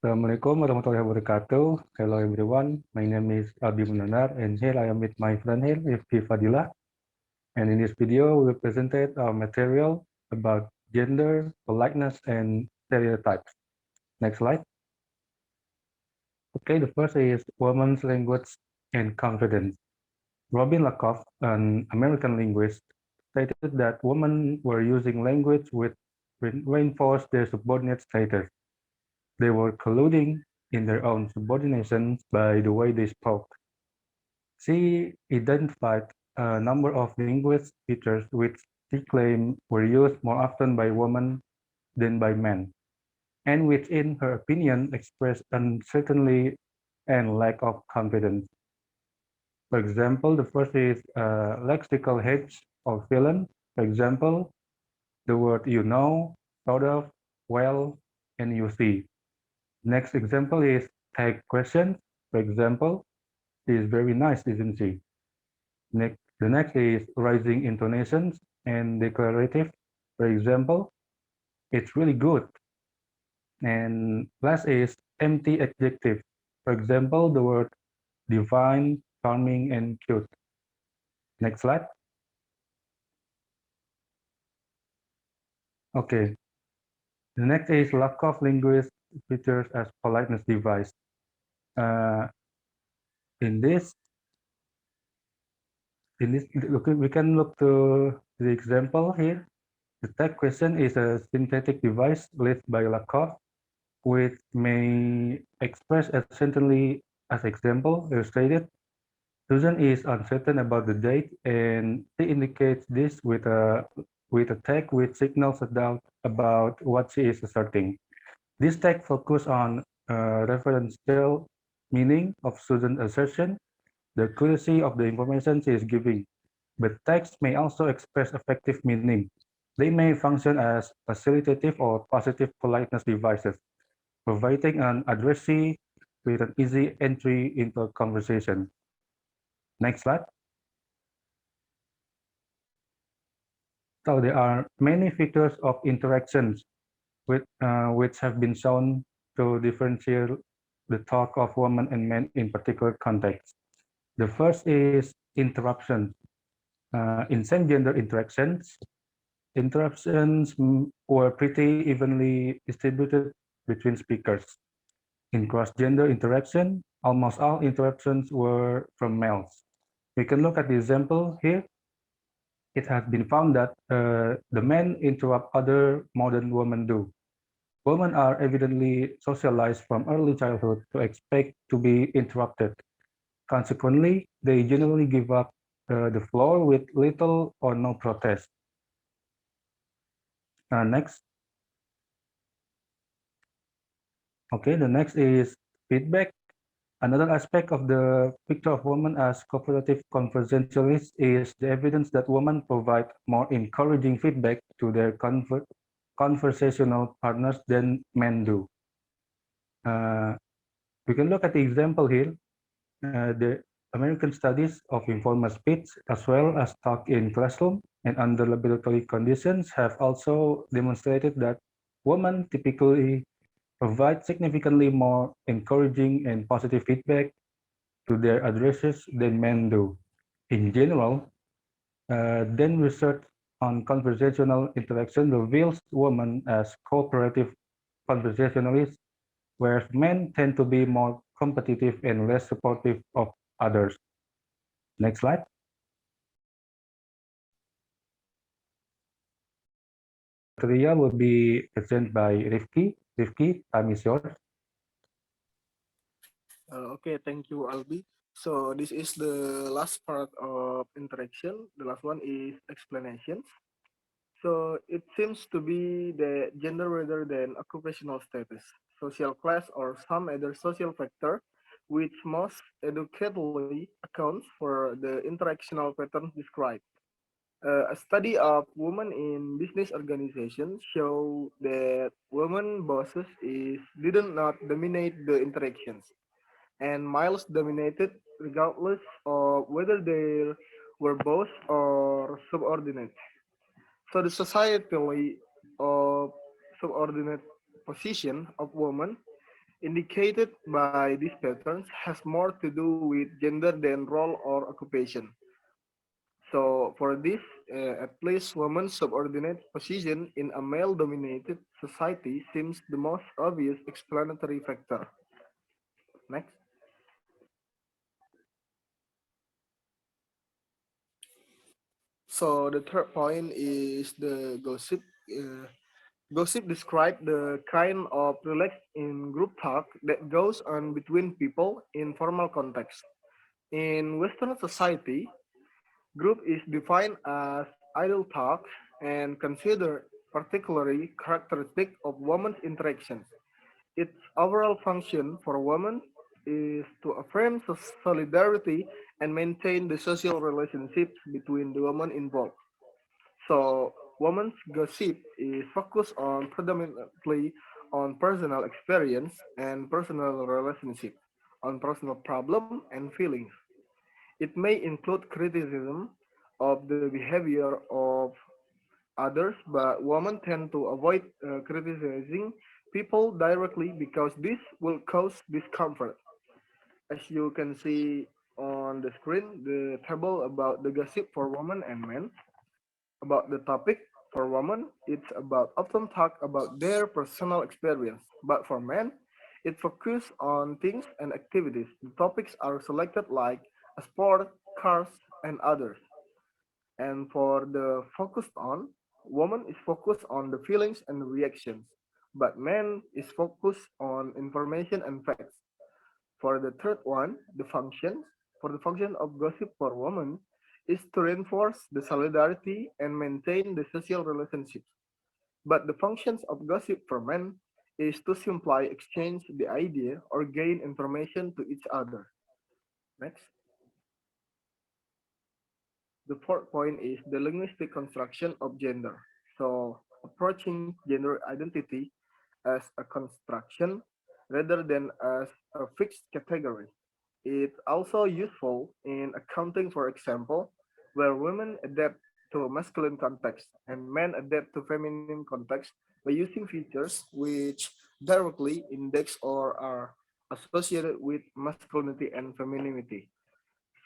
Assalamualaikum warahmatullahi wabarakatuh. Hello everyone, my name is Albi Munandar and here I am with my friend here, Rifki Fadila. And in this video, we will presented our material about gender, politeness, and stereotypes. Next slide. Okay, the first is women's language and confidence. Robin Lakoff, an American linguist, stated that women were using language which reinforced their subordinate status. They were colluding in their own subordination by the way they spoke. She identified a number of linguist features which she claimed were used more often by women than by men, and which in her opinion expressed uncertainty and lack of confidence. For example, the first is lexical hedge or villain. For example, the word you know, sort of, well, and you see. Next example is tag question. For example, she is very nice, isn't she? The next is rising intonations and declarative. For example, it's really good. And last is empty adjective. For example, the word divine, charming, and cute. Next slide. Okay. The next is lack of linguist features as politeness device. Uh, in this, we can look to the example here. The tag question is a synthetic device led by Lakoff, which may express essentially as example illustrated. Susan is uncertain about the date, and she indicates this with a tag which signals a doubt about what she is asserting. This tag focuses on referential meaning of Susan's assertion, the accuracy of the information she is giving. But tags may also express effective meaning. They may function as facilitative or positive politeness devices, providing an addressee with an easy entry into a conversation. Next slide. So there are many features of interactions which have been shown to differentiate the talk of women and men in particular contexts. The first is interruption. In same gender interruptions were pretty evenly distributed between speakers. In cross-gender interaction, almost all interruptions were from males. We can look at the example here. It has been found that the men interrupt other more than women do. Women are evidently socialized from early childhood to expect to be interrupted. Consequently, they generally give up the floor with little or no protest. Next. Okay, the next is feedback. Another aspect of the picture of women as cooperative conversationalists is the evidence that women provide more encouraging feedback to their conversational partners than men do. We can look at the example here. The American studies of informal speech, as well as talk in classroom and under laboratory conditions, have also demonstrated that women typically provide significantly more encouraging and positive feedback to their addresses than men do. In general, then research on conversational interaction reveals women as cooperative conversationalists, whereas men tend to be more competitive and less supportive of others. Next slide. Material will be presented by Rifki. Rifki, time is yours. Okay, thank you, Albi. So this is the last part of interaction. The last one is explanation. So it seems to be the gender rather than occupational status, social class, or some other social factor, which most educatedly accounts for the interactional patterns described. A study of women in business organizations show that women bosses didn't not dominate the interactions, and males dominated regardless of whether they were boss or subordinate. So the societally of subordinate position of women indicated by these patterns has more to do with gender than role or occupation. So for this, at least women's subordinate position in a male-dominated society seems the most obvious explanatory factor. Next. So the third point is the gossip. Uh, Gossip describes the kind of relaxed in group talk that goes on between people in formal context. In Western society, group is defined as idle talk and considered particularly characteristic of women's interactions. Its overall function for women is to affirm solidarity and maintain the social relationships between the women involved. So, women's gossip is focused on predominantly on personal experience and personal relationship, on personal problem and feelings. It may include criticism of the behavior of others, but women tend to avoid criticizing people directly because this will cause discomfort. As you can see on the screen, the table about the gossip for women and men. About the topic, for women, it's about often talk about their personal experience, but for men, it focuses on things and activities. The topics are selected like a sport, cars, and others. And for the focused on, woman is focused on the feelings and reactions, but man is focused on information and facts. For the third one, for the function of gossip for women is to reinforce the solidarity and maintain the social relationships. But the functions of gossip for men is to simply exchange the idea or gain information to each other. Next. The fourth point is the linguistic construction of gender. So, approaching gender identity as a construction rather than as a fixed category. It's also useful in accounting, for example, where women adapt to masculine context and men adapt to feminine context by using features which directly index or are associated with masculinity and femininity.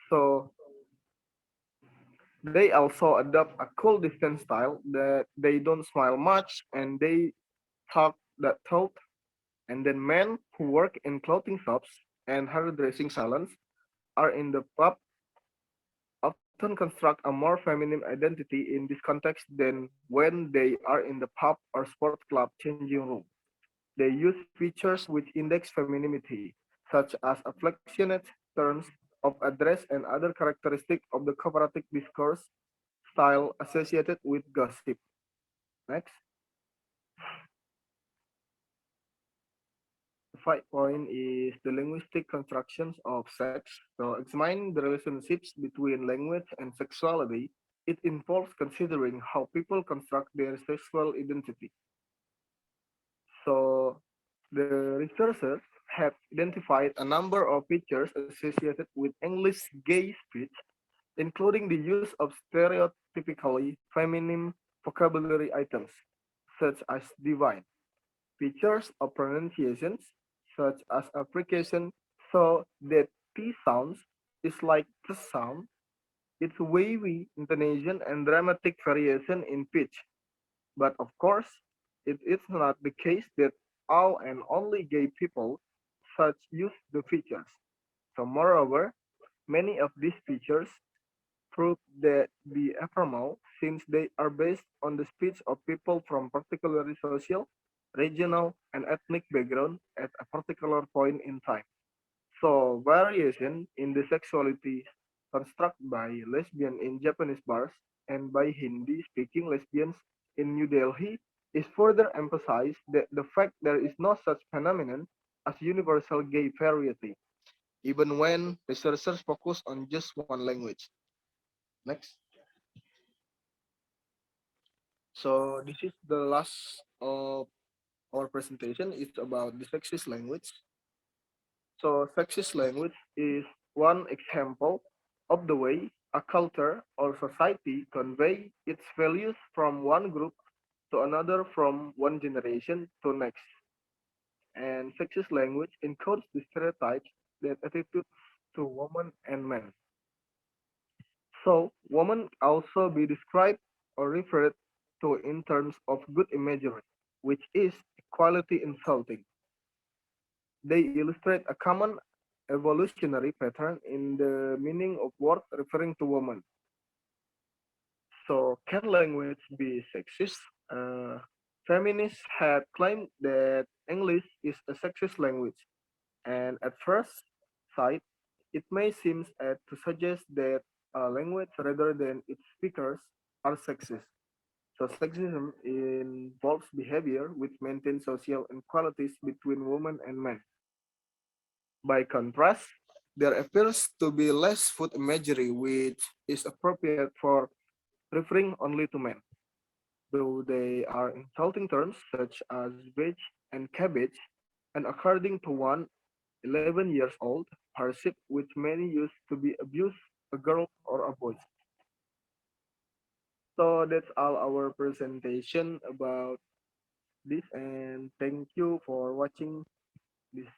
So they also adopt a cool distance style that they don't smile much and they talk that talk. And then men who work in clothing shops and hairdressing salons are in the pub often construct a more feminine identity in this context than when they are in the pub or sport club changing room. They use features which index femininity, such as affectionate terms of address and other characteristics of the cooperative discourse style associated with gossip. Next, the five point is the linguistic constructions of sex. So, examining the relationships between language and sexuality, it involves considering how people construct their sexual identity. So, the researchers have identified a number of features associated with English gay speech, including the use of stereotypically feminine vocabulary items, such as divine, features of pronunciations, such as application, so that T sounds is like the sound, its wavy intonation and dramatic variation in pitch. But of course, it is not the case that all and only gay people such use the features. So moreover, many of these features prove that be ephemeral since they are based on the speech of people from particularly social, regional, and ethnic background at a particular point in time. So variation in the sexuality constructed by lesbian in Japanese bars and by Hindi-speaking lesbians in New Delhi is further emphasized that the fact there is no such phenomenon as universal gay variety, even when researchers focus on just one language. Next. So this is the last of our presentation. It's about the sexist language. So sexist language is one example of the way a culture or society convey its values from one group to another from one generation to next. and sexist language encodes the stereotypes that attitude to women and men. So, women also be described or referred to in terms of good imagery, which is equality insulting. They illustrate a common evolutionary pattern in the meaning of word referring to women. So, can language be sexist? Uh, Feminists had claimed that English is a sexist language, and at first sight, it may seem to suggest that a language rather than its speakers are sexist. So sexism involves behavior which maintains social inequalities between women and men. By contrast, there appears to be less food imagery which is appropriate for referring only to men, though they are insulting terms such as veg and cabbage, and according to one 11 years old, hardship which many used to be abuse a girl or a boy. So that's all our presentation about this, and thank you for watching this